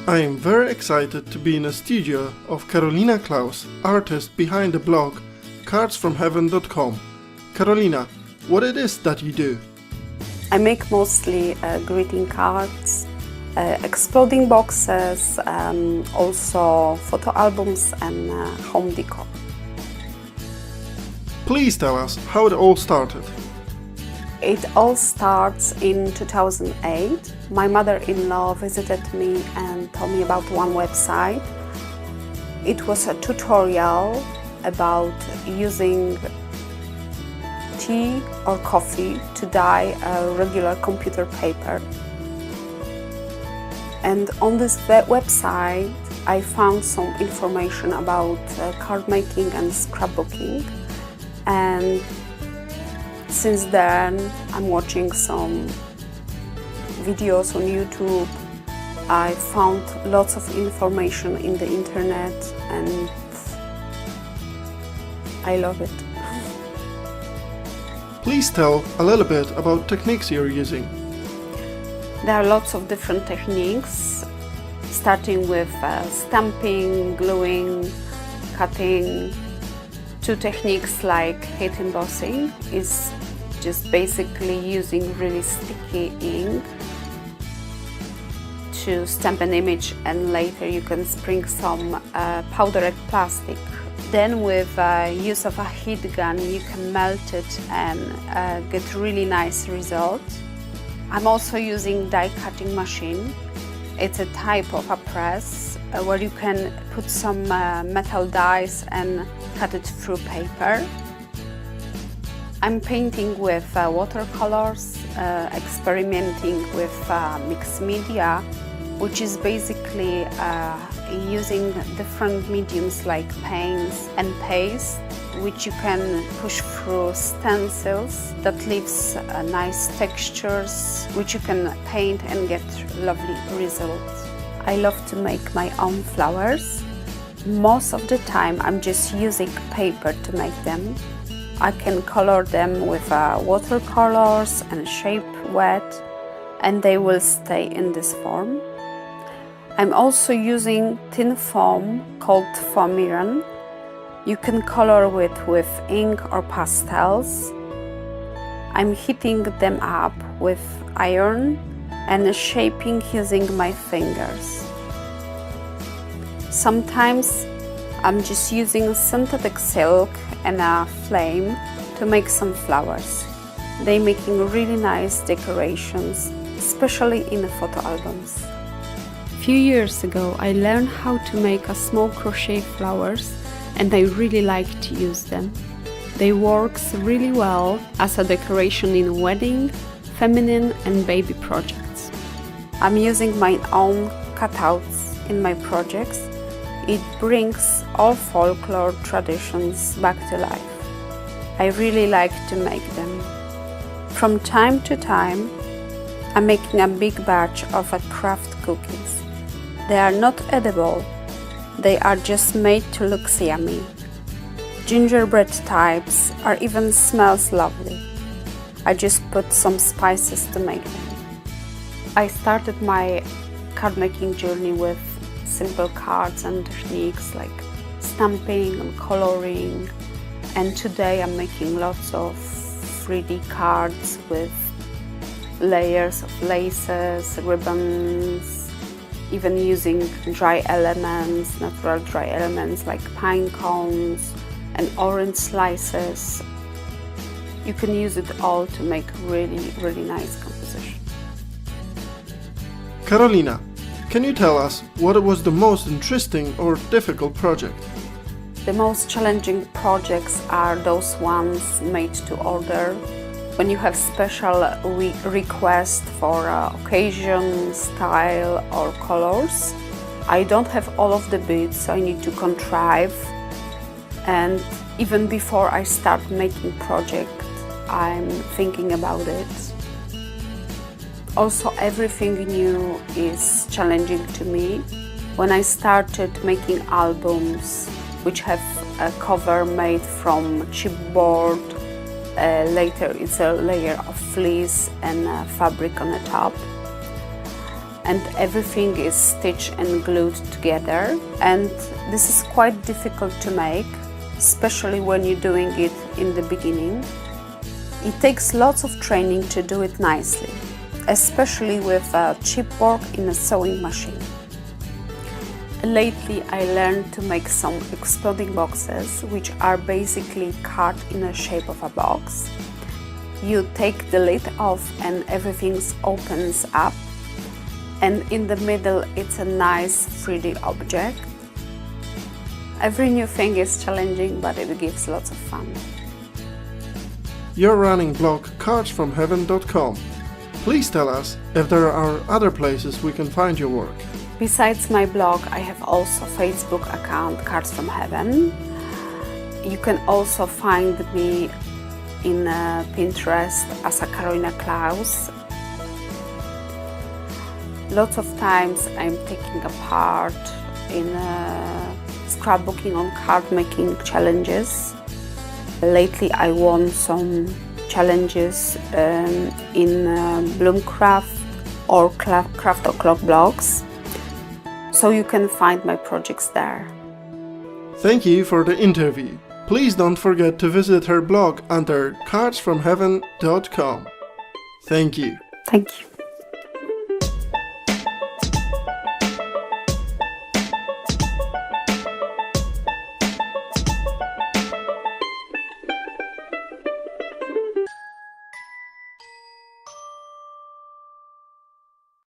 I am very excited to be in a studio of Karolina Klaus, artist behind the blog CardsFromHeaven.com. Karolina, what it is that you do? I make mostly greeting cards, exploding boxes, also photo albums and home decor. Please tell us how it all started. It all starts in 2008. My mother-in-law visited me and told me about one website. It was a tutorial about using tea or coffee to dye a regular computer paper. And on this website I found some information about card making and scrapbooking, and since then I'm watching some videos on YouTube. I found lots of information in the internet and I love it. Please tell a little bit about techniques you're using. There are lots of different techniques, starting with stamping, gluing, cutting. Two techniques like heat embossing is just basically using really sticky ink to stamp an image, and later you can sprinkle some powdered plastic. Then with use of a heat gun you can melt it and get really nice results. I'm also using die cutting machine. It's a type of a press where you can put some metal dies and cut it through paper. I'm painting with watercolors, experimenting with mixed media, which is basically using different mediums like paints and paste, which you can push through stencils that leaves nice textures, which you can paint and get lovely results. I love to make my own flowers. Most of the time I'm just using paper to make them. I can color them with watercolors and shape wet, and they will stay in this form. I'm also using thin foam called foam iron. You can color it with ink or pastels. I'm heating them up with iron and shaping using my fingers. Sometimes I'm just using synthetic silk and a flame to make some flowers. They're making really nice decorations, especially in photo albums. A few years ago I learned how to make a small crochet flowers, and I really like to use them. They work really well as a decoration in wedding, feminine and baby projects. I'm using my own cutouts in my projects. It brings all folklore traditions back to life. I really like to make them. From time to time, I'm making a big batch of craft cookies. They are not edible. They are just made to look yummy. Gingerbread types or even smells lovely. I just put some spices to make them. I started my card making journey with simple cards and techniques like stamping and coloring, and today I'm making lots of 3D cards with layers of laces, ribbons, even using dry elements, natural dry elements like pine cones and orange slices. You can use it all to make really nice composition. Karolina, can you tell us what was the most interesting or difficult project? The most challenging projects are those ones made to order. When you have special requests for occasion, style or colors. I don't have all of the bits, so I need to contrive. And even before I start making project, I'm thinking about it. Also, everything new is challenging to me. When I started making albums, which have a cover made from chipboard, later it's a layer of fleece and fabric on the top. and everything is stitched and glued together, and this is quite difficult to make, especially when you're doing it in the beginning. It takes lots of training to do it nicely, especially with chipboard in a sewing machine. Lately I learned to make some exploding boxes, which are basically cut in the shape of a box. You take the lid off and everything opens up, and in the middle it's a nice 3D object. Every new thing is challenging, but it gives lots of fun. You're running blog CardsFromHeaven.com. Please tell us if there are other places we can find your work. Besides my blog, I have also Facebook account Cards from Heaven. You can also find me in Pinterest as a Carolina Klaus. Lots of times I'm taking a part in scrapbooking on card making challenges. Lately I won some challenges in Bloomcraft or Craft O'Clock blogs, so you can find my projects there. Thank you for the interview. Please don't forget to visit her blog under CardsFromHeaven.com. Thank you. Thank you.